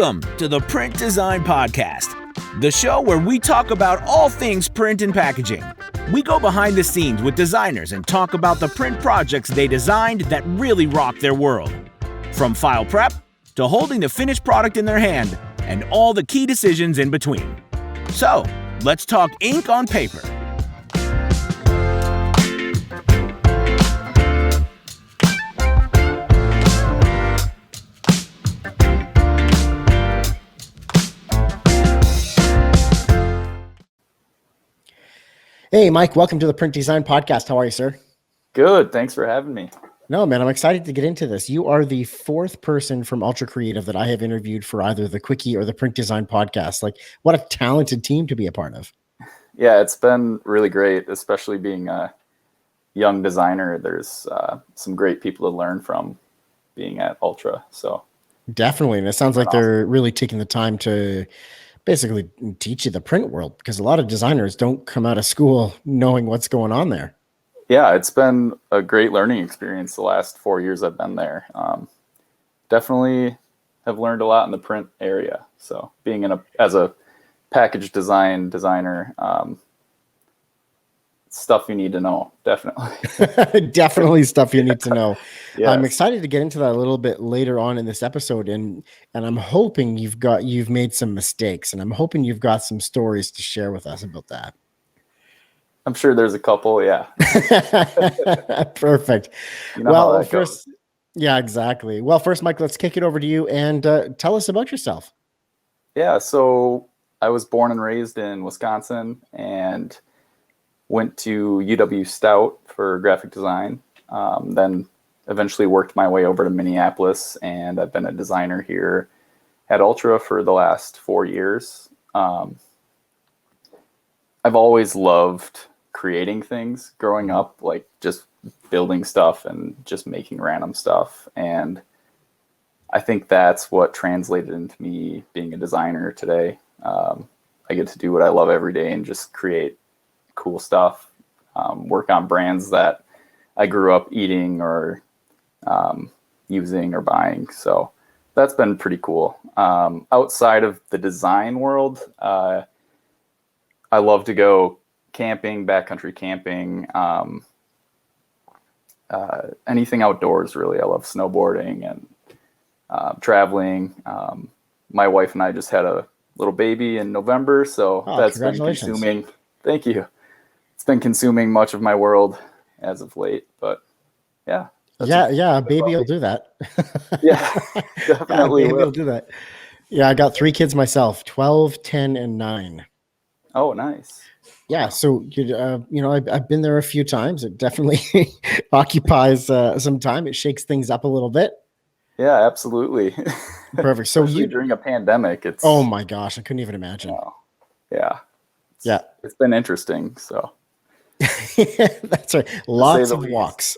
Welcome to the Print Design Podcast, the show where we talk about all things print and packaging. We go behind the scenes with designers and talk about the print projects they designed that really rock their world. From file prep to holding the finished product in their hand and all the key decisions in between. So, let's talk ink on paper. Hey, Mike, welcome to the Print Design Podcast. How are you, sir? Good. Thanks for having me. No, man, I'm excited to get into this. You are the fourth person from Ultra Creative that I have interviewed for either the Quickie or the Print Design Podcast. Like, what a talented team to be a part of. Yeah, it's been really great, especially being a young designer. There's some great people to learn from being at Ultra. So definitely. And it sounds like they're really taking the time to basically teach you the print world, because a lot of designers don't come out of school knowing what's going on there. Yeah, it's been a great learning experience the last 4 years I've been there. Definitely have learned a lot in the print area. So being as a package designer, stuff you need to know, definitely. Definitely stuff you need to know. Yes. I'm excited to get into that a little bit later on in this episode, and I'm hoping you've made some mistakes, and I'm hoping you've got some stories to share with us about that. I'm sure there's a couple, yeah. Perfect. You know how that goes. Yeah, exactly. Well, first, Mike, let's kick it over to you and tell us about yourself. Yeah, so I was born and raised in Wisconsin and went to UW Stout for graphic design, then eventually worked my way over to Minneapolis, and I've been a designer here at Ultra for the last 4 years. I've always loved creating things growing up, like just building stuff and just making random stuff. And I think that's what translated into me being a designer today. I get to do what I love every day and just create cool stuff, work on brands that I grew up eating or using or buying. So that's been pretty cool. Outside of the design world, I love to go camping, backcountry camping, anything outdoors, really. I love snowboarding and traveling. My wife and I just had a little baby in November, so that's been consuming. Thank you. It's been consuming much of my world as of late, but yeah. Yeah, baby will do that. Yeah, definitely baby will do that. Yeah, I got 3 kids myself, 12, 10, and 9. Oh, nice. Yeah, so I've been there a few times. It definitely occupies some time. It shakes things up a little bit. Yeah, absolutely. Perfect. So during a pandemic, it's oh my gosh, I couldn't even imagine. Yeah. It's been interesting. So that's right. Lots of walks.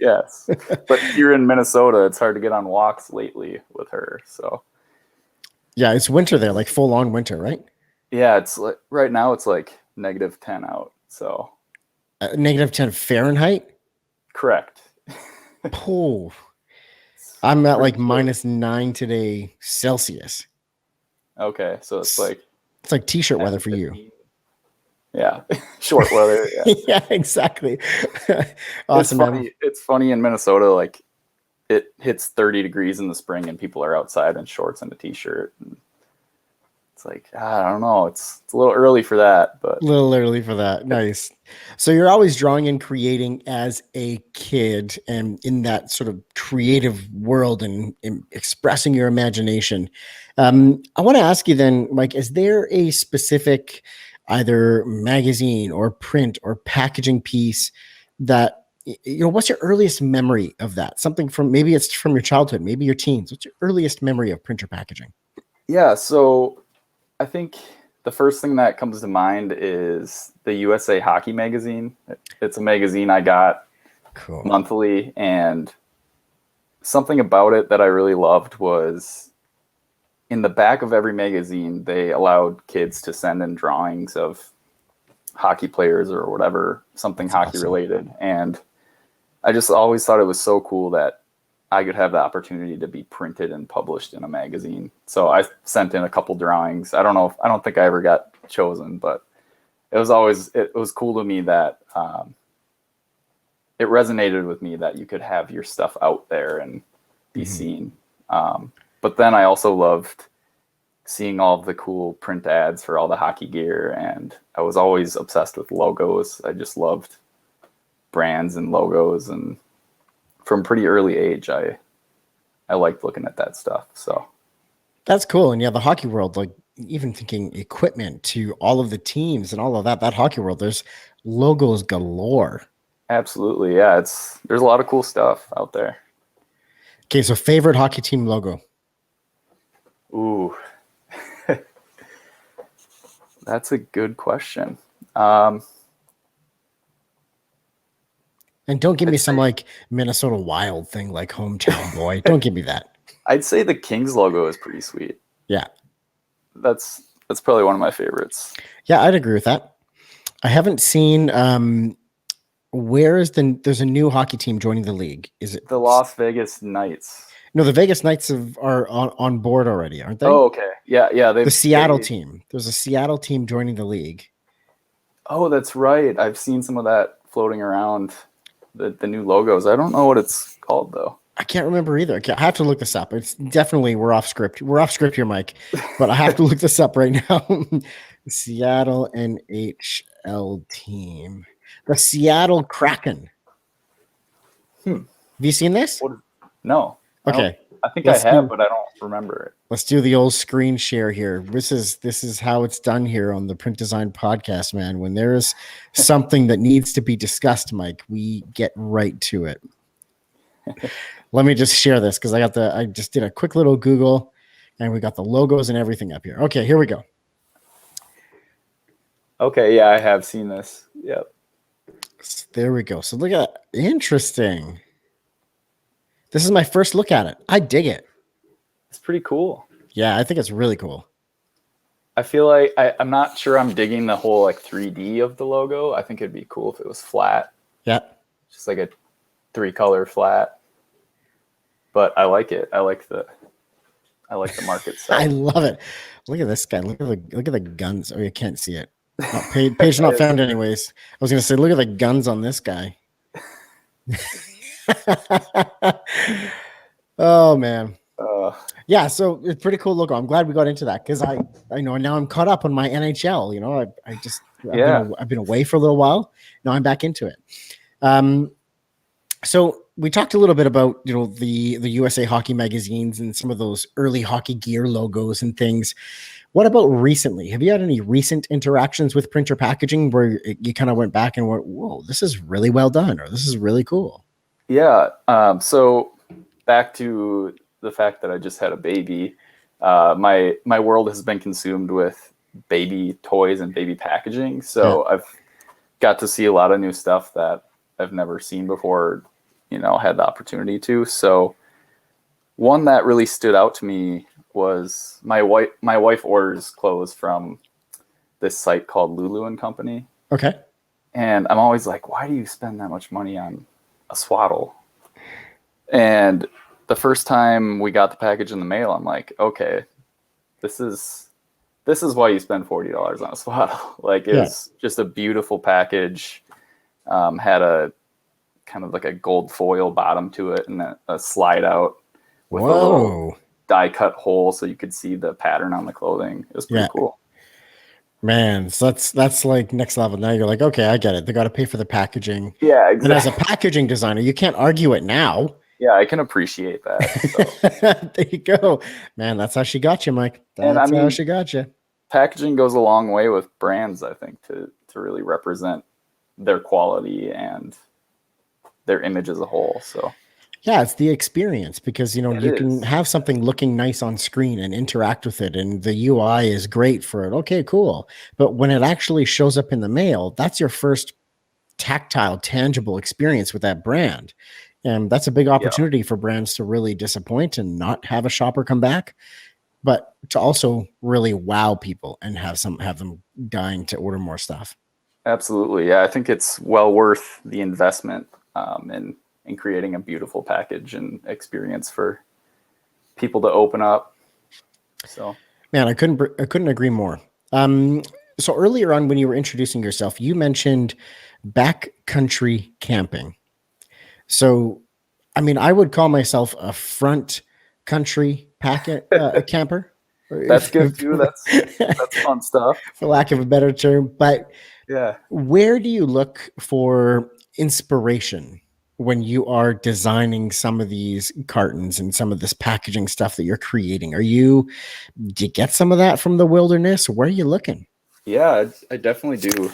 Yes. But here in Minnesota, it's hard to get on walks lately with her. So yeah, it's winter there, like full on winter, right? Yeah, it's like right now it's like -10 out. So -10 Fahrenheit? Correct. Oh. I'm at like -9 today Celsius. Okay, so it's like t-shirt weather for you. Yeah, short weather. Yeah, yeah, exactly. Awesome. It's funny in Minnesota, like it hits 30 degrees in the spring and people are outside in shorts and a t-shirt. And it's like, I don't know. It's a little early for that, but a little early for that. Nice. So you're always drawing and creating as a kid and in that sort of creative world and expressing your imagination. I want to ask you then, Mike, is there a specific either magazine or print or packaging piece that, what's your earliest memory of that? Something from, maybe it's from your childhood, maybe your teens. What's your earliest memory of printer packaging? Yeah, so I think the first thing that comes to mind is the USA Hockey magazine. It's a magazine I got monthly, and something about it that I really loved was in the back of every magazine, they allowed kids to send in drawings of hockey players or whatever, something hockey related. And I just always thought it was so cool that I could have the opportunity to be printed and published in a magazine. So I sent in a couple drawings. I don't think I ever got chosen, but it was cool to me that it resonated with me that you could have your stuff out there and be seen. But then I also loved seeing all of the cool print ads for all the hockey gear, and I was always obsessed with logos. I just loved brands and logos, and from pretty early age, I liked looking at that stuff. So that's cool. And yeah, the hockey world, like even thinking equipment to all of the teams and all of that hockey world, there's logos galore. Absolutely. Yeah. There's a lot of cool stuff out there. Okay. So favorite hockey team logo? Ooh, that's a good question. And don't give me some like Minnesota Wild thing, like hometown boy. Don't give me that. I'd say the Kings logo is pretty sweet. Yeah. That's probably one of my favorites. Yeah, I'd agree with that. I haven't seen there's a new hockey team joining the league. Is it the Las Vegas Knights? No, the Vegas Knights are on board already, aren't they? Oh, okay. Yeah. The Seattle team. There's a Seattle team joining the league. Oh, that's right. I've seen some of that floating around, the new logos. I don't know what it's called, though. I can't remember either. I have to look this up. It's definitely we're off script. We're off script here, Mike. But I have to look this up right now. Seattle NHL team. The Seattle Kraken. Have you seen this? No. Okay. I think I have, but I don't remember it. Let's do the old screen share here. This is how it's done here on the Print Design Podcast, man. When there is something that needs to be discussed, Mike, we get right to it. Let me just share this because I just did a quick little Google and we got the logos and everything up here. Okay, here we go. Okay, yeah, I have seen this. Yep. There we go. So look at that. Interesting. This is my first look at it. I dig it. It's pretty cool. Yeah, I think it's really cool. I feel like I'm not sure I'm digging the whole like 3D of the logo. I think it'd be cool if it was flat. Yeah. Just like a 3-color flat. But I like it. I like the market side. I love it. Look at this guy. Look at the guns. Oh, you can't see it. Oh, page not found anyways. I was gonna say, look at the guns on this guy. Oh man. Yeah, so it's pretty cool logo. I'm glad we got into that because I know now I'm caught up on my NHL. You know, I've been away for a little while. Now I'm back into it. So we talked a little bit about, you know, the USA Hockey magazines and some of those early hockey gear logos and things. What about recently? Have you had any recent interactions with printer packaging where you kind of went back and went, whoa, this is really well done, or this is really cool? Yeah. So back to the fact that I just had a baby, my world has been consumed with baby toys and baby packaging. So I've got to see a lot of new stuff that I've never seen before, you know, had the opportunity to. So one that really stood out to me was my wife orders clothes from this site called Lulu & Company. Okay. And I'm always like, why do you spend that much money on a swaddle? And the first time we got the package in the mail, I'm like, okay, this is why you spend $40 on a swaddle. Like, it's just a beautiful package. Had a kind of like a gold foil bottom to it and a slide out with a little die cut hole so you could see the pattern on the clothing. It was pretty cool. Man, so that's like next level. Now you're like, okay, I get it. They got to pay for the packaging. Yeah, exactly. And as a packaging designer, you can't argue it now. Yeah, I can appreciate that. So. There you go. Man, that's how she got you, Mike. That's how she got you. Packaging goes a long way with brands, I think, to really represent their quality and their image as a whole. So yeah, it's the experience because, you know, you can have something looking nice on screen and interact with it and the UI is great for it. Okay, cool. But when it actually shows up in the mail, that's your first tactile, tangible experience with that brand. And that's a big opportunity for brands to really disappoint and not have a shopper come back, but to also really wow people and have them dying to order more stuff. Absolutely. Yeah, I think it's well worth the investment in in creating a beautiful package and experience for people to open up. So, man, I couldn't agree more. So earlier on when you were introducing yourself, you mentioned backcountry camping. So, I mean, I would call myself a front country camper. that's good too. That's fun stuff. For lack of a better term. But Yeah. where do you look for inspiration when you are designing some of these cartons and some of this packaging stuff that you're creating? Do you get some of that from the wilderness? Where are you looking? Yeah, I definitely do.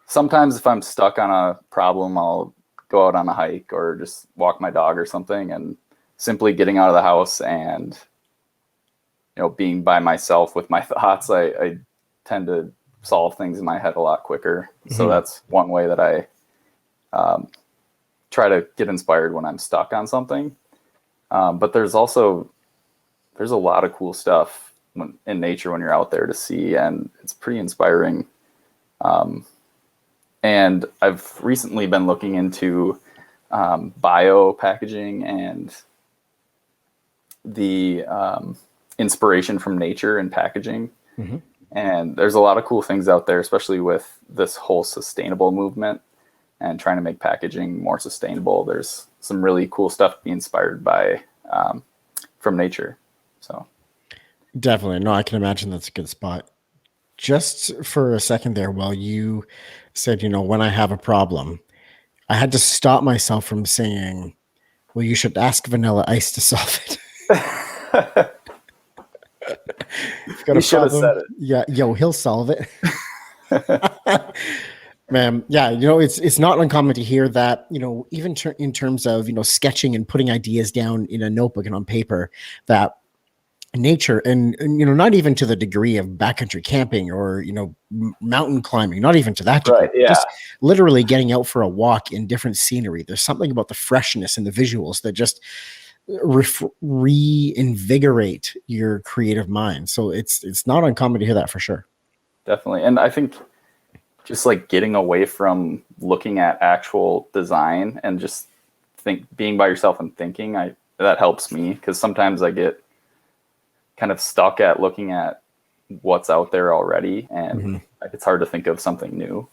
Sometimes if I'm stuck on a problem, I'll go out on a hike or just walk my dog or something, and simply getting out of the house and, being by myself with my thoughts, I tend to solve things in my head a lot quicker. Mm-hmm. So that's one way that I try to get inspired when I'm stuck on something. But there's a lot of cool stuff in nature when you're out there to see, and it's pretty inspiring. And I've recently been looking into bio packaging and the inspiration from nature and packaging. Mm-hmm. And there's a lot of cool things out there, especially with this whole sustainable movement and trying to make packaging more sustainable. There's some really cool stuff to be inspired by from nature. So definitely. No, I can imagine that's a good spot. Just for a second there, while you said, when I have a problem, I had to stop myself from saying, well, you should ask Vanilla Ice to solve it. You should have said it. Yeah, he'll solve it. Man, yeah, it's not uncommon to hear that, even in terms of, sketching and putting ideas down in a notebook and on paper, that nature and not even to the degree of backcountry camping or, mountain climbing, not even to that degree, right, yeah. Just literally getting out for a walk in different scenery. There's something about the freshness and the visuals that just reinvigorate your creative mind. So it's not uncommon to hear that for sure. Definitely. And I think just like getting away from looking at actual design and just being by yourself and thinking, that helps me, because sometimes I get kind of stuck at looking at what's out there already, and mm-hmm. It's hard to think of something new.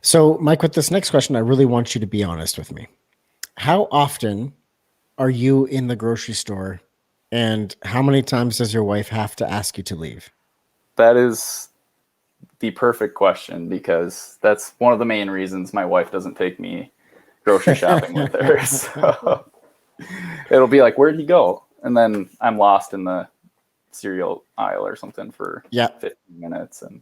So, Mike, with this next question, I really want you to be honest with me. How often are you in the grocery store, and how many times does your wife have to ask you to leave? That is the perfect question, because that's one of the main reasons my wife doesn't take me grocery shopping with her. So it'll be like, where'd he go? And then I'm lost in the cereal aisle or something for 15 minutes. And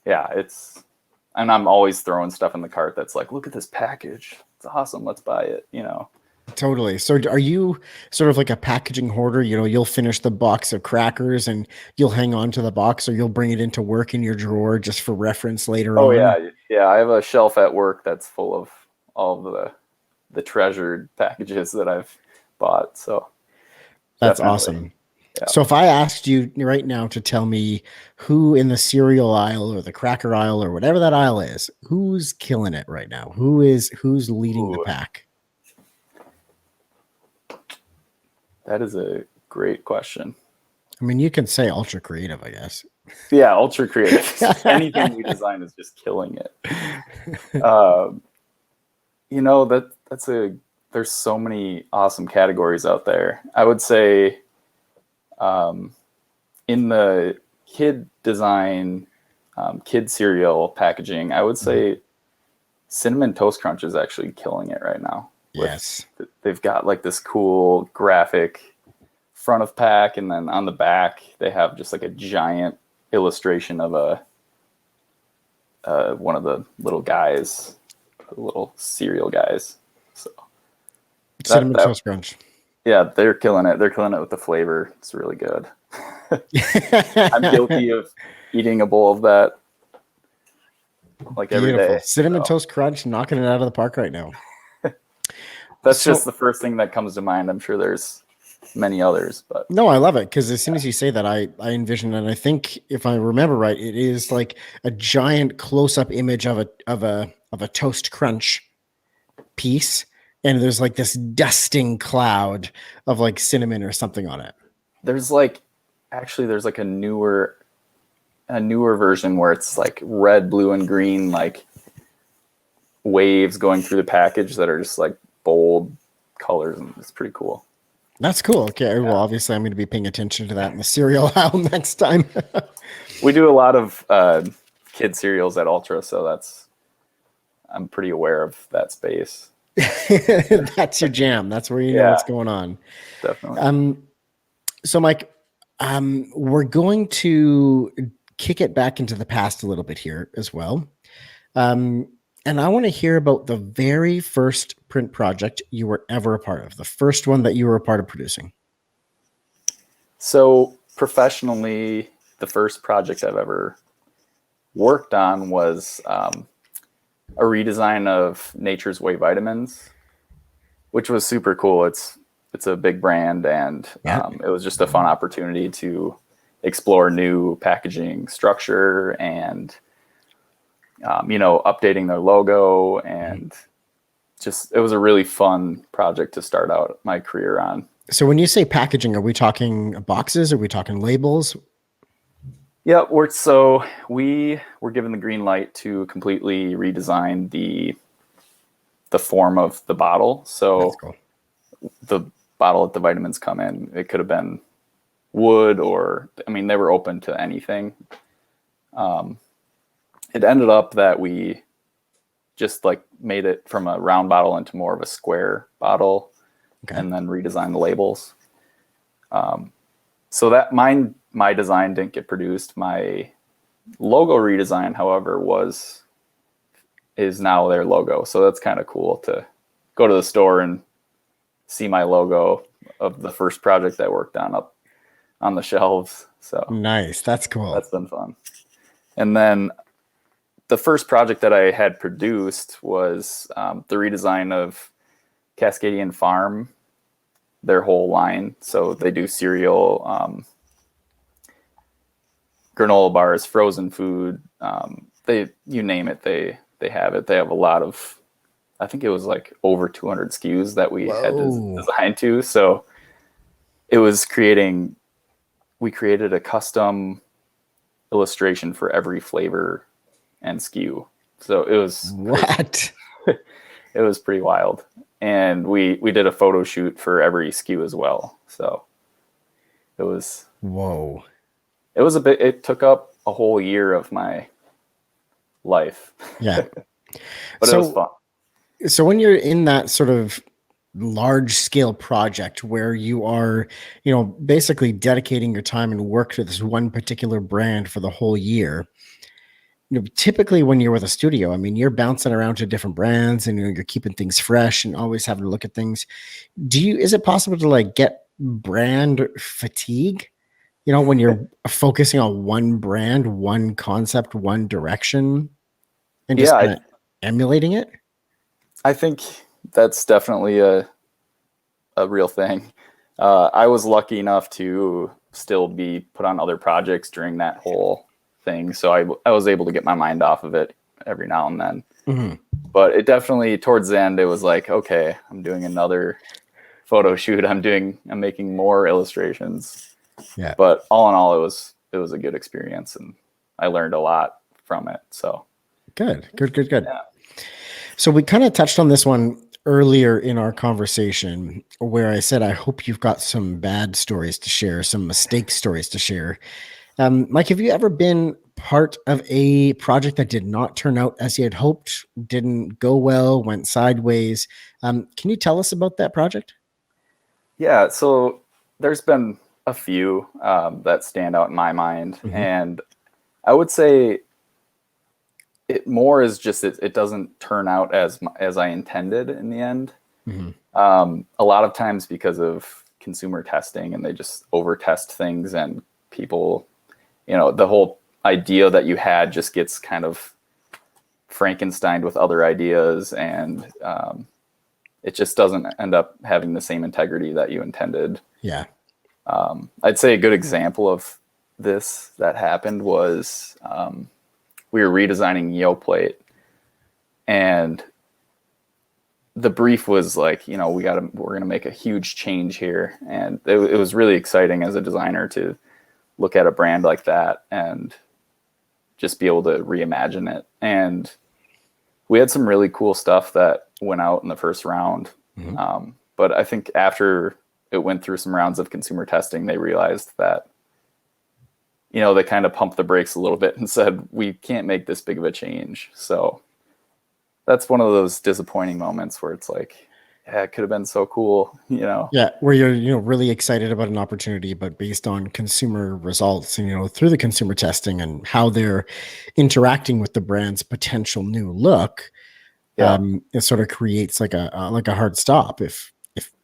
and I'm always throwing stuff in the cart that's like, look at this package. It's awesome. Let's buy it, Totally. So are you sort of like a packaging hoarder? You'll finish the box of crackers and you'll hang on to the box, or you'll bring it into work in your drawer just for reference later on. Oh yeah. Yeah. I have a shelf at work that's full of all of the treasured packages that I've bought. So that's awesome. Yeah. So if I asked you right now to tell me who in the cereal aisle or the cracker aisle or whatever that aisle is, who's killing it right now? Who's leading the pack? That is a great question. I mean, you can say ultra creative, I guess. Yeah, ultra creative. Anything we design is just killing it. There's so many awesome categories out there. I would say in the kid design, kid cereal packaging, I would say Cinnamon Toast Crunch is actually killing it right now. Yes. They've got like this cool graphic front of pack, and then on the back they have just like a giant illustration of one of the little guys, the little cereal guys. So Cinnamon Toast Crunch. Yeah, they're killing it. They're killing it with the flavor. It's really good. I'm guilty of eating a bowl of that like every day. Cinnamon Toast Crunch, knocking it out of the park right now. That's just the first thing that comes to mind. I'm sure there's many others, but no, I love it, because as soon as you say that, I envision, and I think if I remember right, it is like a giant close-up image of a toast crunch, piece and there's like this dusting cloud of like cinnamon or something on it. There's like a newer version where it's like red, blue, and green, like waves going through the package that are just like bold colors, and it's pretty cool. That's cool. Okay. Well, obviously I'm going to be paying attention to that in the cereal aisle next time. We do a lot of kid cereals at Ultra, so I'm pretty aware of that space. That's your jam. That's where you know what's going on. Definitely. So Mike, we're going to kick it back into the past a little bit here as well. And I want to hear about the very first print project you were ever a part of, the first one that you were a part of producing. So professionally, the first project I've ever worked on was a redesign of Nature's Way vitamins, which was super cool. It's a big brand, and it was just a fun opportunity to explore new packaging structure and updating their logo, and just it was a really fun project to start out my career on. So when you say packaging, are we talking boxes? Are we talking labels? Yeah, we were given the green light to completely redesign the form of the bottle. So cool. The bottle that the vitamins come in, it could have been wood, or they were open to anything. It ended up that we just like made it from a round bottle into more of a square bottle, and then redesigned the labels. So that my design didn't get produced. My logo redesign, however, is now their logo. So that's kind of cool to go to the store and see my logo of the first project I worked on up on the shelves. So nice. That's cool. That's been fun. And then the first project that I had produced was the redesign of Cascadian Farm, their whole line. So they do cereal, granola bars, frozen food. You name it, they have it. They have a lot of, I think it was like over 200 SKUs that we had to design to. So it was we created a custom illustration for every flavor and SKU. So it was it was pretty wild. And we did a photo shoot for every SKU as well. So it was it took up a whole year of my life. Yeah. But it was fun. So when you're in that sort of large scale project where you are, basically dedicating your time and work to this one particular brand for the whole year, typically when you're with a studio, you're bouncing around to different brands and you're keeping things fresh and always having to look at things. Is it possible to like get brand fatigue? When you're focusing on one brand, one concept, one direction, and just kind of emulating it? I think that's definitely a real thing. I was lucky enough to still be put on other projects during that whole thing, so I was able to get my mind off of it every now and then. Mm-hmm. But it definitely, towards the end, it was like, okay, I'm doing another photo shoot. I'm making more illustrations. Yeah. But all in all, it was a good experience, and I learned a lot from it. So good. Yeah. So we kind of touched on this one earlier in our conversation where I said, I hope you've got some bad stories to share, some mistake stories to share. Mike, have you ever been part of a project that did not turn out as you had hoped, didn't go well, went sideways? Can you tell us about that project? Yeah, so there's been a few that stand out in my mind. Mm-hmm. And I would say it more is just it doesn't turn out as I intended in the end. Mm-hmm. A lot of times because of consumer testing, and they just over test things, and people, the whole idea that you had just gets kind of Frankensteined with other ideas, and it just doesn't end up having the same integrity that you intended. Yeah. I'd say a good example of this that happened was we were redesigning Yoplait, and the brief was like, we're going to make a huge change here. And it was really exciting as a designer to look at a brand like that and just be able to reimagine it. And we had some really cool stuff that went out in the first round. But I think after it went through some rounds of consumer testing, they realized that, they kind of pumped the brakes a little bit and said, we can't make this big of a change. So that's one of those disappointing moments where it's like, yeah, it could have been so cool, Yeah, where you're really excited about an opportunity, but based on consumer results and through the consumer testing and how they're interacting with the brand's potential new look, it sort of creates like a hard stop if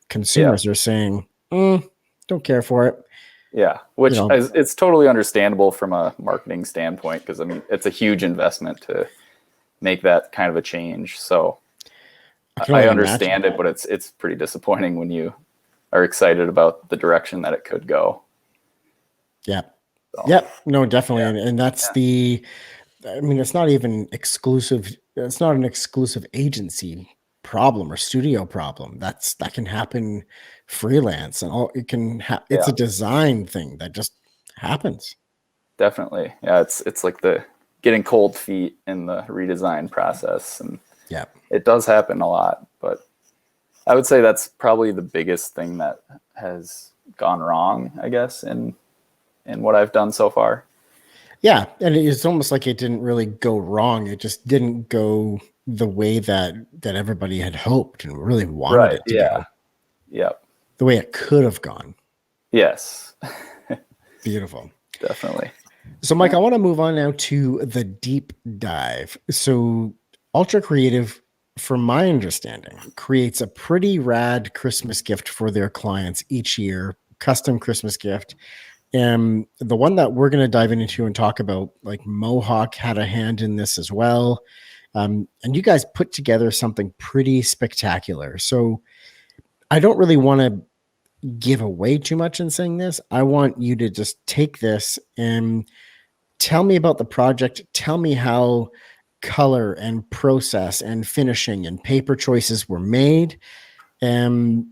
consumers are saying, don't care for it. Yeah, which it's totally understandable from a marketing standpoint, because I mean it's a huge investment to make that kind of a change. So I understand it, but it's pretty disappointing when you are excited about the direction that it could go. Yeah. So, yep. No, definitely. And that's it's not even exclusive. It's not an exclusive agency problem or studio problem. That can happen freelance, and it can it's a design thing that just happens. Definitely. Yeah. It's like the getting cold feet in the redesign process. And it does happen a lot, but I would say that's probably the biggest thing that has gone wrong, I guess, in what I've done so far. Yeah, and it's almost like it didn't really go wrong. It just didn't go the way that everybody had hoped and really wanted it to go. Yep. The way it could have gone. Yes. Beautiful. Definitely. So, Mike, I want to move on now to the deep dive. So, Ultra Creative, from my understanding, creates a pretty rad Christmas gift for their clients each year, custom Christmas gift. And the one that we're going to dive into and talk about, like Mohawk had a hand in this as well. And you guys put together something pretty spectacular. So I don't really want to give away too much in saying this. I want you to just take this and tell me about the project. Tell me how color and process and finishing and paper choices were made. And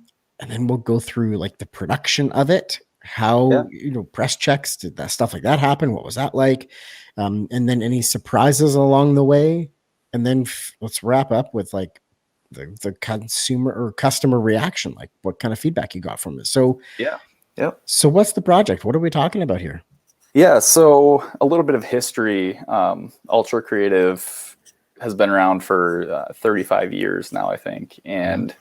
then we'll go through like the production of it, how, press checks, did that stuff like that happen? What was that like? And then any surprises along the way. And then let's wrap up with like the consumer or customer reaction, like what kind of feedback you got from it. So, So what's the project? What are we talking about here? Yeah, so a little bit of history. Ultra Creative has been around for 35 years now, I think. And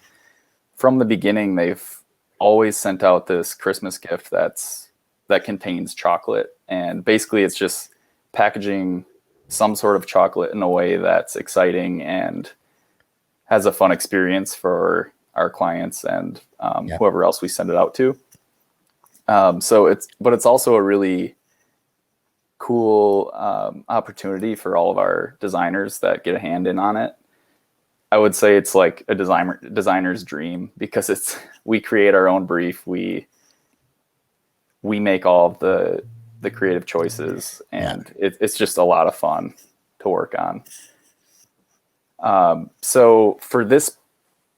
from the beginning, they've always sent out this Christmas gift that contains chocolate. And basically, it's just packaging some sort of chocolate in a way that's exciting and has a fun experience for our clients and whoever else we send it out to. But it's also a really cool opportunity for all of our designers that get a hand in on it. I would say it's like a designer's dream, because we create our own brief. We make all of the creative choices, and it's just a lot of fun to work on. So for this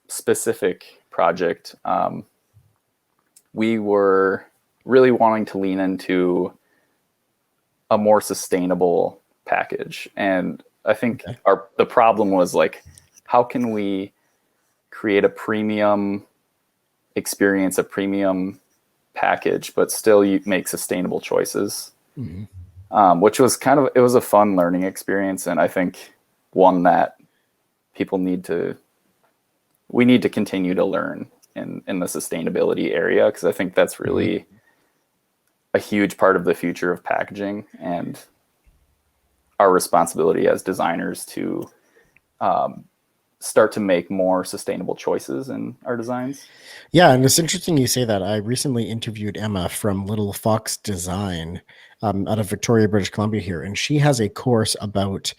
specific project, we were really wanting to lean into a more sustainable package. And I think the problem was like, how can we create a premium experience, a premium package, but still you make sustainable choices? Which was it was a fun learning experience. And I think one that we need to continue to learn in the sustainability area, because I think that's really a huge part of the future of packaging and our responsibility as designers to start to make more sustainable choices in our designs. Yeah, and it's interesting you say that. I recently interviewed Emma from Little Fox Design out of Victoria, British Columbia here, and she has a course about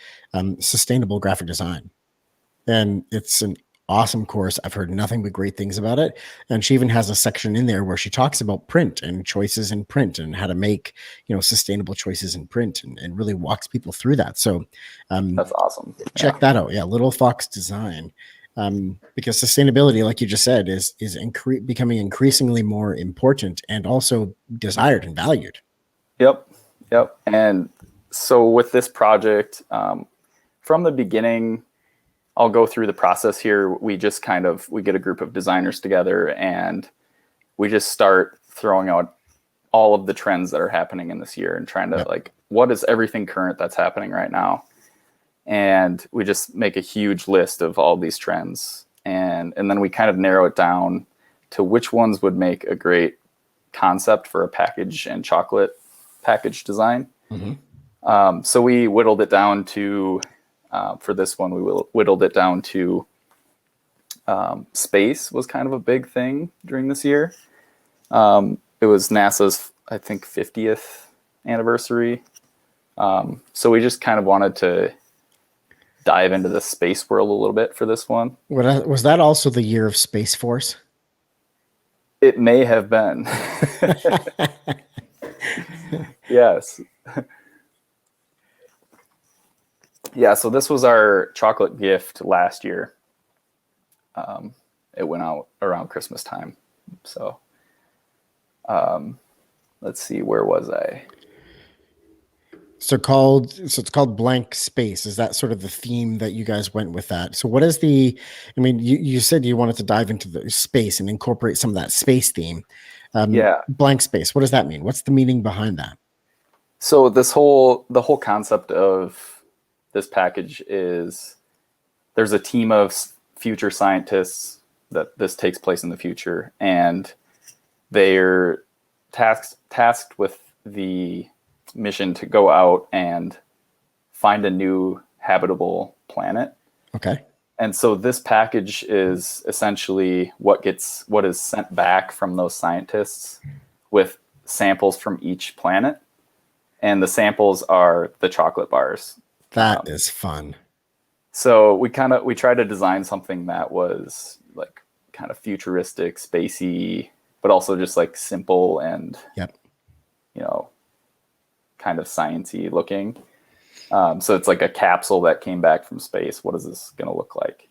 sustainable graphic design. And it's an awesome course. I've heard nothing but great things about it. And she even has a section in there where she talks about print and choices in print and how to make, sustainable choices in print, and really walks people through that. So that's awesome. Check that out. Yeah. Little Fox Design. because sustainability, like you just said, is becoming increasingly more important and also desired and valued. Yep. And so with this project, from the beginning, I'll go through the process here. We just we get a group of designers together and we just start throwing out all of the trends that are happening in this year and trying to what is everything current that's happening right now? And we just make a huge list of all these trends. And then we kind of narrow it down to which ones would make a great concept for a package and chocolate package design. Mm-hmm. So we whittled it down to, for this one, we whittled it down to space was kind of a big thing during this year. It was NASA's, I think, 50th anniversary. So we just kind of wanted to dive into the space world a little bit for this one. Was that also the year of Space Force? It may have been. Yes. Yeah, so this was our chocolate gift last year. It went out around Christmas time. So let's see, where was I? So it's called Blank Space. Is that sort of the theme that you guys went with that? So what is you said you wanted to dive into the space and incorporate some of that space theme. Blank Space. What does that mean? What's the meaning behind that? So the whole concept of this package is there's a team of future scientists that this takes place in the future, and they're tasked with the mission to go out and find a new habitable planet. Okay. And so this package is essentially what is sent back from those scientists with samples from each planet. And the samples are the chocolate bars. That is fun. So we tried to design something that was like kind of futuristic, spacey, but also just like simple and, kind of sciencey looking. So it's like a capsule that came back from space. What is this going to look like?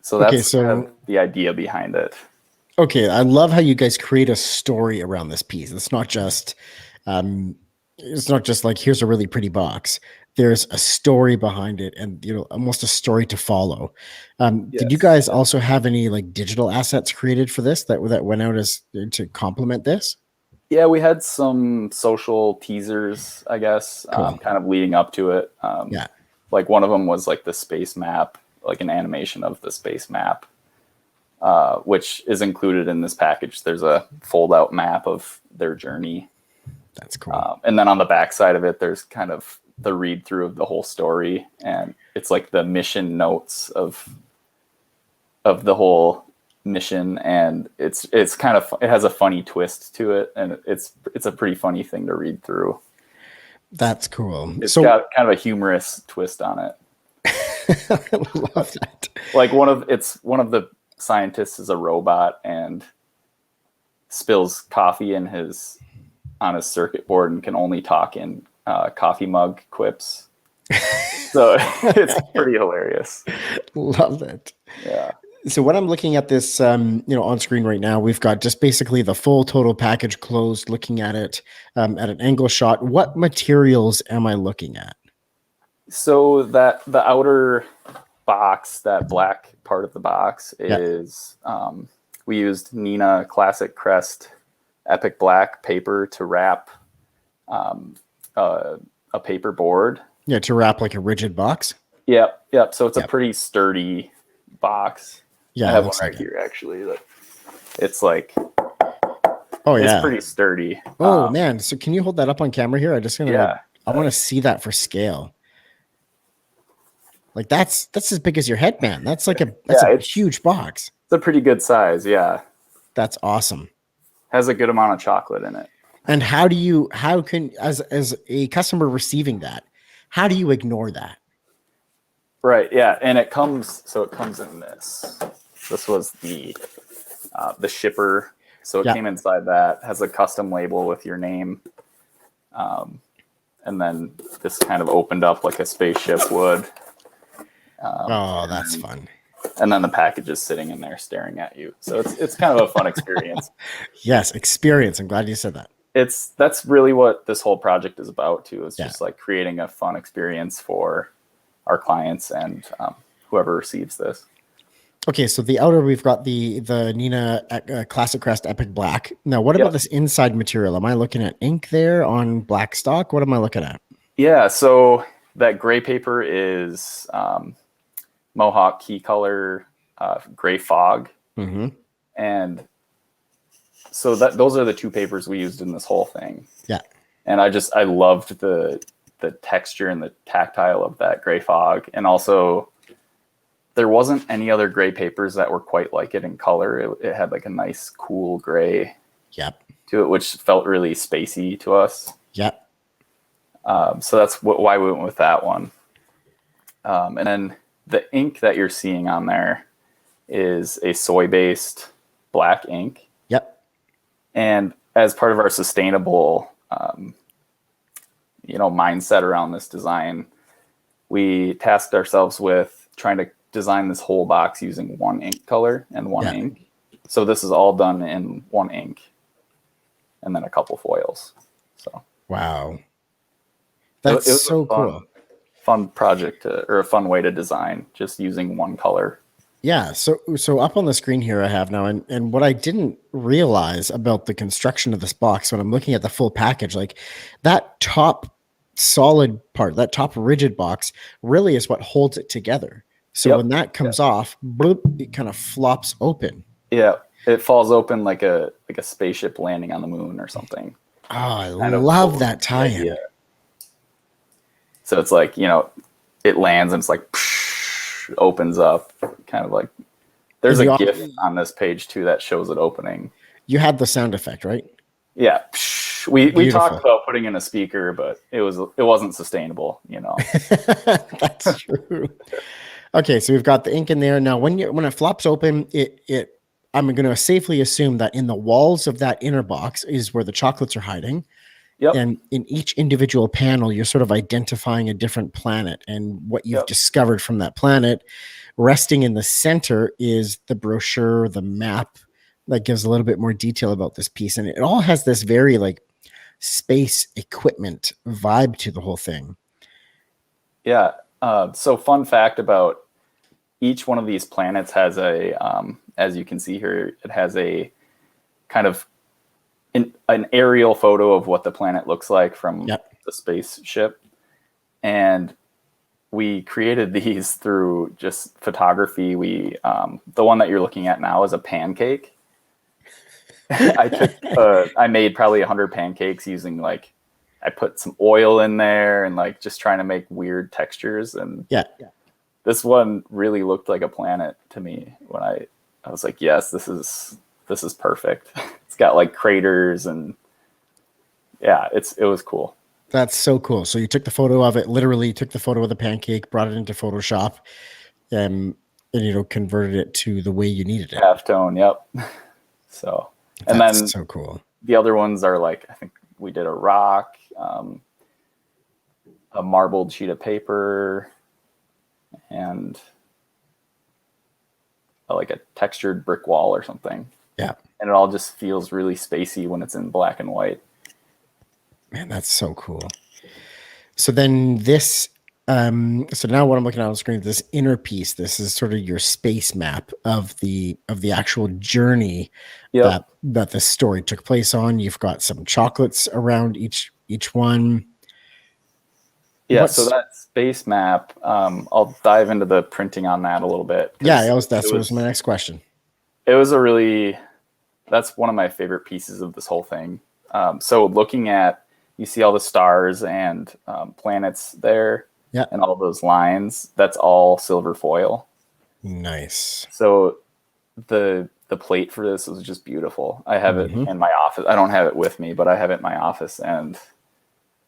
So that's kind of the idea behind it. Okay, I love how you guys create a story around this piece. It's not just like, here's a really pretty box. There's a story behind it, and almost a story to follow. Yes. Did you guys also have any like digital assets created for this that went out to complement this? Yeah, we had some social teasers, I guess, cool. Kind of leading up to it. Like one of them was like the space map, like an animation of the space map, which is included in this package. There's a fold-out map of their journey. That's cool. And then on the back side of it, there's kind of the read-through of the whole story, and it's like the mission notes of the whole mission, and it's kind of, it has a funny twist to it, and it's a pretty funny thing to read through. That's cool. It's got kind of a humorous twist on it. I love that. Like one of the scientists is a robot and spills coffee on his circuit board and can only talk in coffee mug quips. So it's pretty hilarious. Love it. Yeah. So when I'm looking at this, on screen right now, we've got just basically the full total package closed, looking at it at an angle shot. What materials am I looking at? So that the outer box, that black part of the box is, we used Neenah Classic Crest Epic Black paper to wrap a paper board. Yeah, to wrap like a rigid box. Yep. So it's a pretty sturdy box. Yeah, I have one right here actually. It's like, it's pretty sturdy. Oh man! So can you hold that up on camera here? I want to see that for scale. Like that's as big as your head, man. That's like a huge box. It's a pretty good size. Yeah, that's awesome. Has a good amount of chocolate in it. And how can as a customer receiving that, how do you ignore that? Right. Yeah. And it comes in this. This was the shipper. So it came inside that, has a custom label with your name. And then this kind of opened up like a spaceship would. Oh, that's fun. And then the package is sitting in there staring at you. So it's kind of a fun experience. Yes, experience. I'm glad you said that. That's really what this whole project is about too. It's Yeah. just like creating a fun experience for our clients and whoever receives this. Okay, so the outer, we've got the Nina Classic Crest Epic Black. Now, what about this inside material? Am I looking at ink there on black stock? What am I looking at? Yeah, so that gray paper is Mohawk Key Color Gray Fog. Mm-hmm. And so those are the two papers we used in this whole thing. Yeah. And I loved the texture and the tactile of that gray fog. And also there wasn't any other gray papers that were quite like it in color. It had like a nice cool gray to it, which felt really spacey to us. Yep. So that's why we went with that one. And then the ink that you're seeing on there is a soy-based black ink. Yep. And as part of our sustainable, mindset around this design, we tasked ourselves with trying to design this whole box using one ink color and one ink. So this is all done in one ink and then a couple foils. So wow, that's it was so cool. Fun project or a fun way to design just using one color. Yeah. So up on the screen here I have now, and what I didn't realize about the construction of this box when I'm looking at the full package, like that top solid part, that top rigid box really is what holds it together. So when that comes off, bloop, it kind of flops open. Yeah. It falls open like a spaceship landing on the moon or something. Oh, I love that tie-in. Yeah. So it's like, it lands and it's like opens up, kind of like there's a GIF on this page too that shows it opening. You had the sound effect, right? Yeah. We talked about putting in a speaker, but it wasn't sustainable, That's true. Okay, so we've got the ink in there. Now when it flops open, I'm going to safely assume that in the walls of that inner box is where the chocolates are hiding. Yep. And in each individual panel, you're sort of identifying a different planet and what you've discovered from that planet. Resting in the center is the brochure, the map that gives a little bit more detail about this piece. And it all has this very like space equipment vibe to the whole thing. Yeah. So fun fact about each one of these planets has as you can see here, it has a kind of an aerial photo of what the planet looks like from the spaceship. And we created these through just photography. The one that you're looking at now is a pancake. I made probably 100 pancakes using I put some oil in there and just trying to make weird textures. And this one really looked like a planet to me when I was like, yes, this is perfect. It's got craters and it was cool. That's so cool. So you took the photo of it, literally took the photo of the pancake, brought it into Photoshop, and converted it to the way you needed it. Halftone, yep. So, and that's then so cool. The other ones are I think we did a rock, a marbled sheet of paper, and a textured brick wall or something. Yeah. And it all just feels really spacey when it's in black and white. Man, that's so cool. So then this, so now what I'm looking at on the screen, this inner piece, this is sort of your space map of the actual journey that the story took place on. You've got some chocolates around each one. Yeah, so that space map, I'll dive into the printing on that a little bit. Yeah, that was my next question. It was that's one of my favorite pieces of this whole thing. So looking at, you see all the stars and planets there, and all those lines, that's all silver foil. Nice. So the plate for this was just beautiful. I have it in my office. I don't have it with me, but I have it in my office, and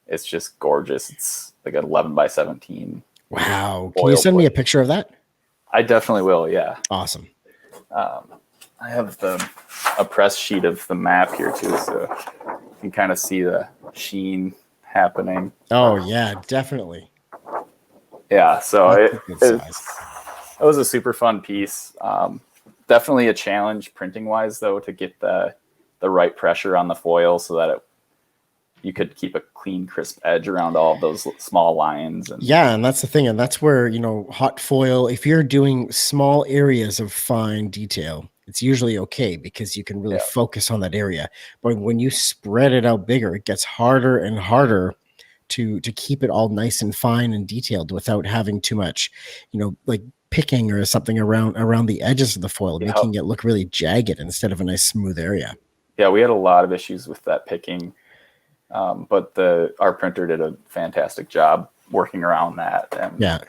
it's just gorgeous. It's like an 11 by 17. Wow. Can you send me a picture of that? I definitely will. Yeah. Awesome. I have a press sheet of the map here too, so you can kind of see the sheen happening. Oh yeah, definitely. Yeah, so That's a good size. it was a super fun piece. Definitely a challenge printing wise, though, to get the right pressure on the foil so that you could keep a clean, crisp edge around all of those small lines. And Yeah, and that's the thing. And that's where, hot foil, if you're doing small areas of fine detail, it's usually okay because you can really focus on that area. But when you spread it out bigger, it gets harder and harder to keep it all nice and fine and detailed without having too much, like picking or something around the edges of the foil, making it look really jagged instead of a nice smooth area. Yeah, we had a lot of issues with that picking. But our printer did a fantastic job working around that. And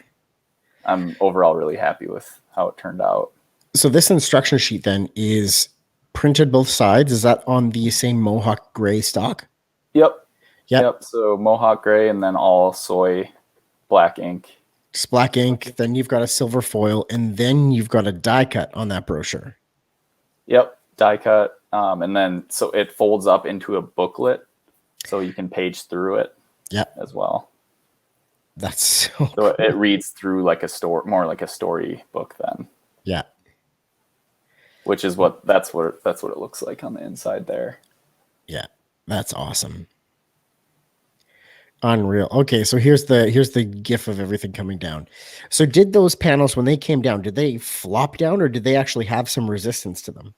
I'm overall really happy with how it turned out. So this instruction sheet then is printed both sides. Is that on the same Mohawk gray stock? Yep. So Mohawk gray and then all soy black ink. Just black ink. Then you've got a silver foil, and then you've got a die cut on that brochure. Yep, die cut. And then so it folds up into a booklet. So you can page through it as well. That's so it reads through like more like a story book then. Yeah. Which is that's what it looks like on the inside there. Yeah. That's awesome. Unreal. Okay, so here's the gif of everything coming down. So did those panels, when they came down, did they flop down or did they actually have some resistance to them?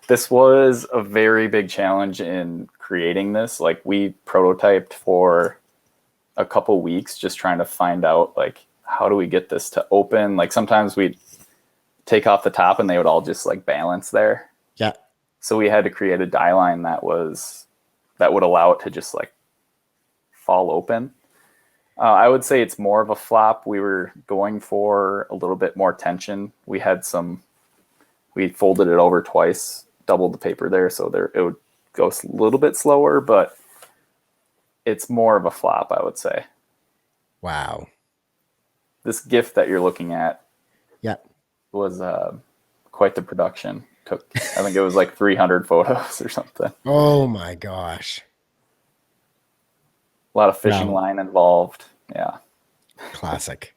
This was a very big challenge in creating this. Like we prototyped for a couple weeks just trying to find out like how do we get this to open? Like sometimes we'd take off the top and they would all just like balance there. Yeah. So we had to create a die line that would allow it to just like fall open. I would say it's more of a flop. We were going for a little bit more tension. We folded it over twice, doubled the paper there, so it would go a little bit slower, but it's more of a flop, I would say. Wow. This GIF that you're looking at was quite the production. I think it was like 300 photos or something. Oh my gosh. A lot of fishing line involved. Yeah. Classic.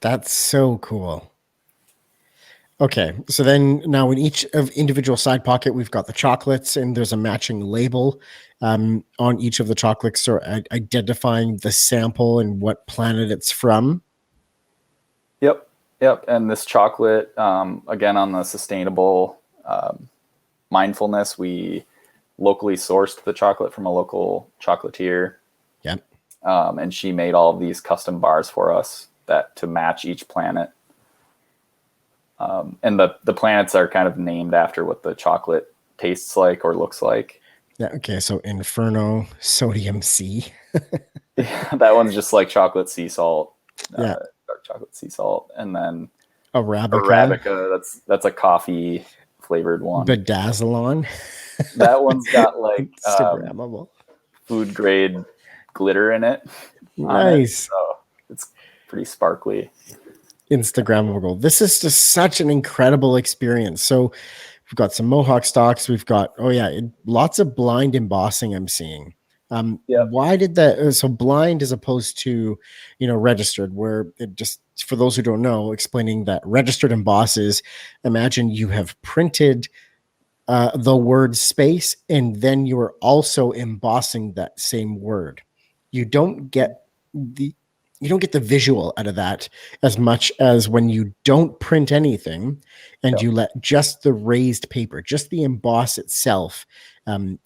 That's so cool. Okay, so then now in each of individual side pocket, we've got the chocolates and there's a matching label on each of the chocolates, so identifying the sample and what planet it's from. Yep. And this chocolate, again, on the sustainable mindfulness, we locally sourced the chocolate from a local chocolatier. Yep. And she made all of these custom bars for us to match each planet. And the planets are kind of named after what the chocolate tastes like or looks like. Yeah. Okay. So Inferno, Sodium C. Yeah, that one's just like chocolate sea salt. Dark chocolate sea salt. And then Arabica. That's a coffee flavored one. Bedazzlon. That one's got like Instagrammable food grade glitter in it. Nice. So it's pretty sparkly. Instagrammable. This is just such an incredible experience. So we've got some Mohawk stocks. We've got, lots of blind embossing I'm seeing. Why did that? So blind as opposed to, registered, where it just, for those who don't know, explaining that registered embosses, imagine you have printed the word space and then you are also embossing that same word. You don't get the visual out of that as much as when you don't print anything and you let just the raised paper, just the emboss itself,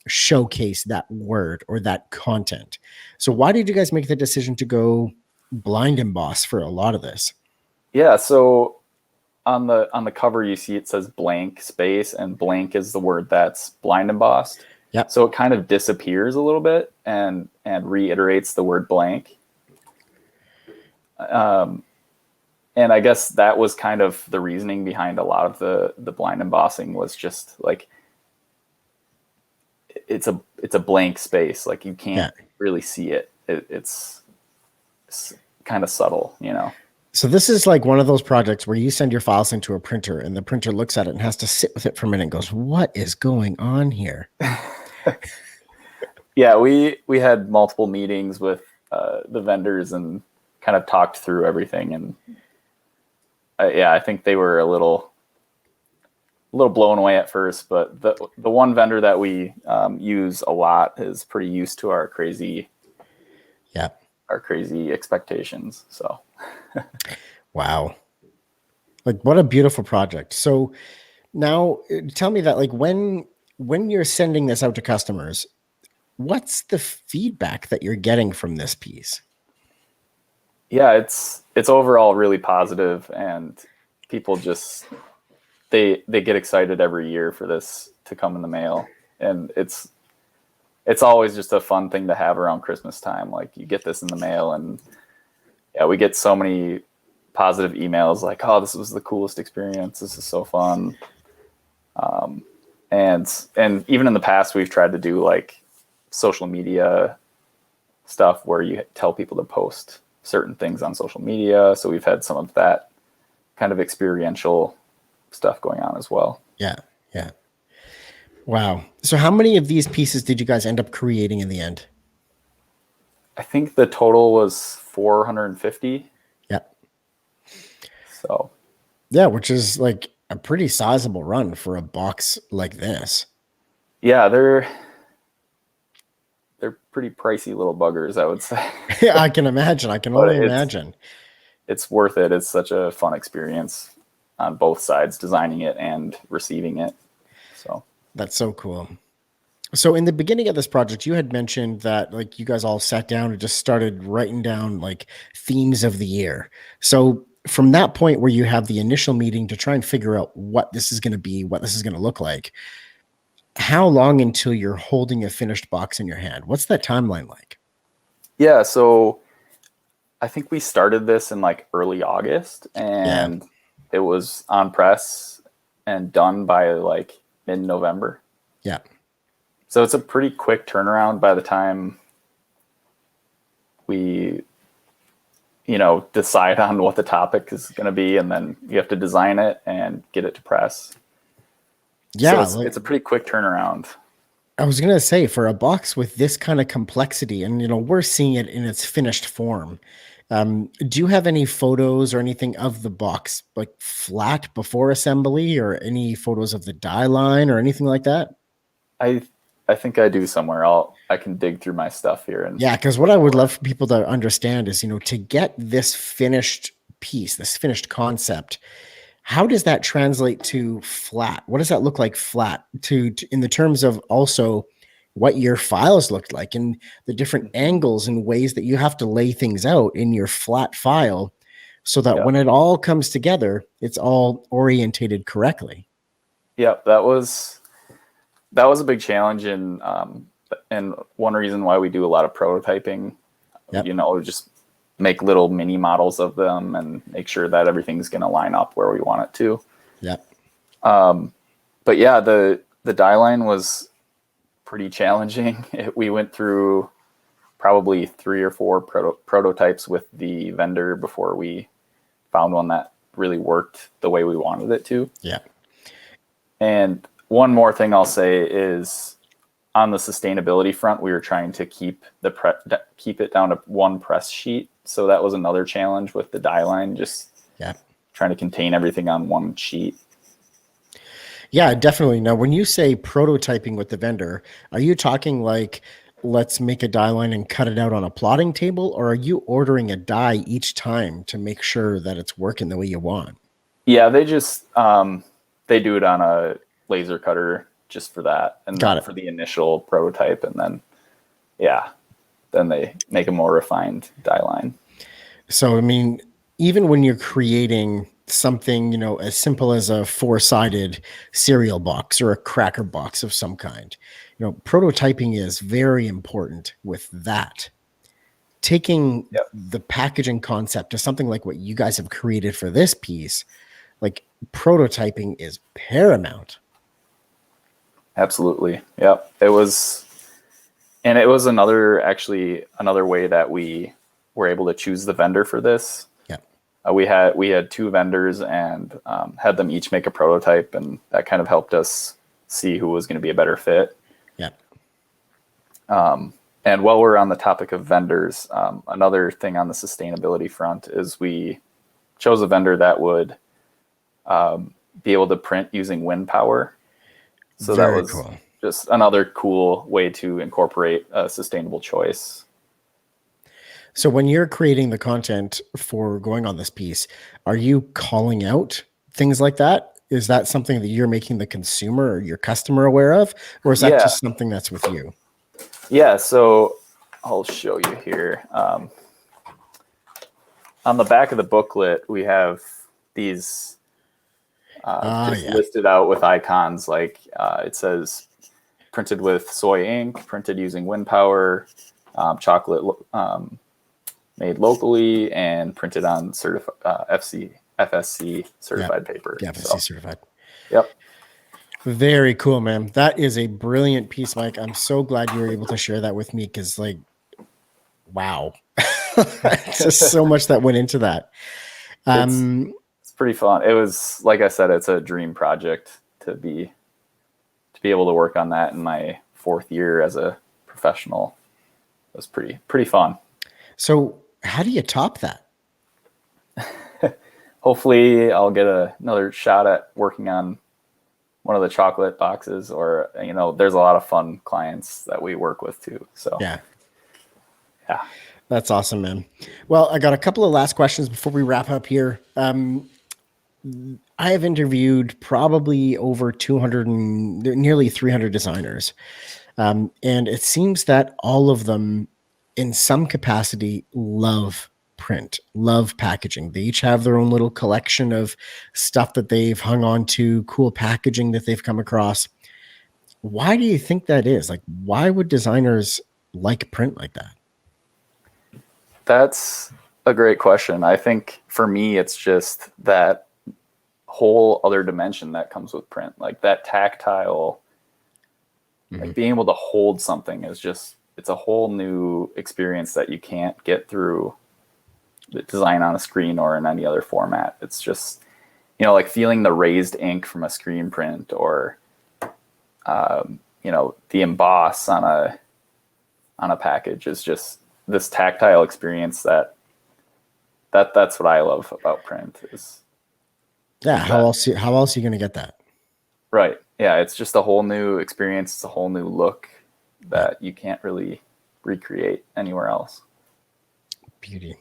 showcase that word or that content. So why did you guys make the decision to go blind emboss for a lot of this? Yeah. So on the cover, you see it says blank space, and blank is the word that's blind embossed. Yeah. So it kind of disappears a little bit and reiterates the word blank. And I guess that was kind of the reasoning behind a lot of the blind embossing, was just like it's a blank space, like you can't really see it. It's kind of subtle, So this is like one of those projects where you send your files into a printer and the printer looks at it and has to sit with it for a minute and goes, what is going on here? Yeah, we had multiple meetings with the vendors and kind of talked through everything, and yeah, I think they were a little blown away at first, but the one vendor that we use a lot is pretty used to our crazy expectations. So Wow. Like, what a beautiful project. So now tell me that, like, when you're sending this out to customers, what's the feedback that you're getting from this piece? yeah, it's overall really positive, and people just they get excited every year for this to come in the mail, and it's always just a fun thing to have around Christmas time. Like, you get this in the mail, and yeah, we get so many positive emails like, "Oh, this was the coolest experience. This is so fun." And even in the past, we've tried to do like social media stuff where you tell people to post certain things on social media. So we've had some of that kind of experiential stuff going on as well. Yeah. Yeah. Wow. So how many of these pieces did you guys end up creating in the end? I think the total was 450. Yeah. So yeah, which is like a pretty sizable run for a box like this. Yeah, they're pretty pricey little buggers, I would say. Yeah, I can imagine. I can only imagine. It's worth it. It's such a fun experience on both sides, designing it and receiving it. So that's so cool. So in the beginning of this project, you had mentioned that like you guys all sat down and just started writing down like themes of the year. So from that point where you have the initial meeting to try and figure out what this is going to be, what this is going to look like, how long until you're holding a finished box in your hand? What's that timeline like? Yeah, so I think we started this in like early August, and it was on press and done by like mid-November. Yeah. So it's a pretty quick turnaround by the time we, decide on what the topic is going to be, and then you have to design it and get it to press. Yeah. So it's a pretty quick turnaround. I was going to say, for a box with this kind of complexity, and, we're seeing it in its finished form. Do you have any photos or anything of the box like flat before assembly, or any photos of the die line or anything like that? I think I do somewhere. I can dig through my stuff here. And yeah, because what I would love for people to understand is, to get this finished piece, this finished concept, how does that translate to flat? What does that look like flat to in the terms of also what your files looked like and the different angles and ways that you have to lay things out in your flat file so that when it all comes together, it's all orientated correctly? Yeah, that was a big challenge, and one reason why we do a lot of prototyping. Just make little mini models of them and make sure that everything's going to line up where we want it to. Yeah. But yeah, the die line was pretty challenging. We went through probably 3 or 4 prototypes with the vendor before we found one that really worked the way we wanted it to. Yeah. And one more thing I'll say is, on the sustainability front, we were trying to keep it down to one press sheet. So that was another challenge with the die line, just trying to contain everything on one sheet. Yeah, definitely. Now, when you say prototyping with the vendor, are you talking like, let's make a die line and cut it out on a plotting table, or are you ordering a die each time to make sure that it's working the way you want? Yeah, they just they do it on a laser cutter just for that, and for the initial prototype, and then then they make a more refined die line. So, I mean, even when you're creating something, as simple as a 4-sided cereal box or a cracker box of some kind, prototyping is very important with that. Taking the packaging concept to something like what you guys have created for this piece, like, prototyping is paramount. Absolutely. Yep. It was another way that we were able to choose the vendor for this. Yeah. We had 2 vendors and had them each make a prototype, and that kind of helped us see who was going to be a better fit. Yeah. And while we're on the topic of vendors, another thing on the sustainability front is we chose a vendor that would be able to print using wind power. So Very that was cool. just another cool way to incorporate a sustainable choice. So when you're creating the content for going on this piece, are you calling out things like that? Is that something that you're making the consumer or your customer aware of? Or is that Yeah. just something that's with you? Yeah, so I'll show you here. On the back of the booklet, we have these listed out with icons. Like it says printed with soy ink, printed using wind power, chocolate made locally, and printed on FSC certified paper. Yeah, FSC certified. Yep. Very cool, man. That is a brilliant piece, Mike. I'm so glad you were able to share that with me because, like, wow. It's just so much that went into that. It's pretty fun. It was, like I said, it's a dream project to be able to work on that in my 4th year as a professional. It was pretty fun. So how do you top that? Hopefully I'll get another shot at working on one of the chocolate boxes, or, there's a lot of fun clients that we work with too. So yeah. That's awesome, man. Well, I got a couple of last questions before we wrap up here. I have interviewed probably over 200 and nearly 300 designers. And it seems that all of them in some capacity love print, love packaging. They each have their own little collection of stuff that they've hung on to, cool packaging that they've come across. Why do you think that is? Like, why would designers like print like that? That's a great question. I think for me, it's just that whole other dimension that comes with print, like that tactile, like being able to hold something is just, it's a whole new experience that you can't get through the design on a screen or in any other format. It's just, like feeling the raised ink from a screen print, or, the emboss on a package is just this tactile experience that's what I love about print is. Yeah. How else are you going to get that? Right. Yeah. It's just a whole new experience. It's a whole new look that you can't really recreate anywhere else. Beauty.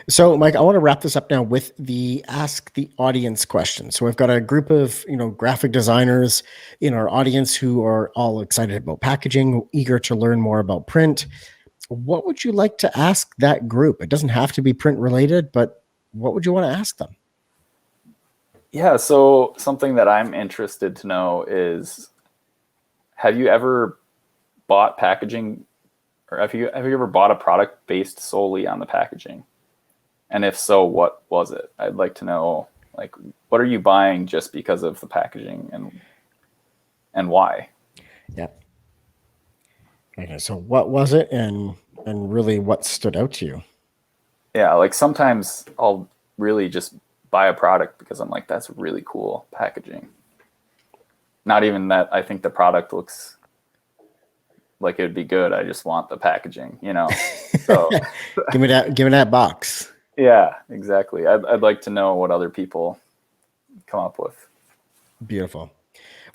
So, Mike, I want to wrap this up now with the Ask the Audience question. So we've got a group of, graphic designers in our audience who are all excited about packaging, eager to learn more about print. What would you like to ask that group? It doesn't have to be print related, but what would you want to ask them? Yeah. So something that I'm interested to know is, have you ever bought packaging, or have you ever bought a product based solely on the packaging? And if so, what was it? I'd like to know, like, what are you buying just because of the packaging, and why? Yeah. Okay. So what was it, and really what stood out to you? Yeah. Like sometimes I'll really just buy a product because I'm like, that's really cool packaging. Not even that I think the product looks like it would be good. I just want the packaging, So give me that box. Yeah, exactly. I'd like to know what other people come up with. Beautiful.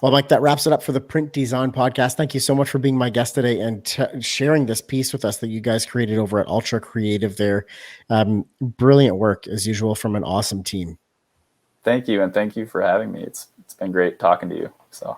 Well, Mike, that wraps it up for the Print Design Podcast. Thank you so much for being my guest today and sharing this piece with us that you guys created over at Ultra Creative there. Brilliant work, as usual, from an awesome team. Thank you, and thank you for having me. It's been great talking to you. So.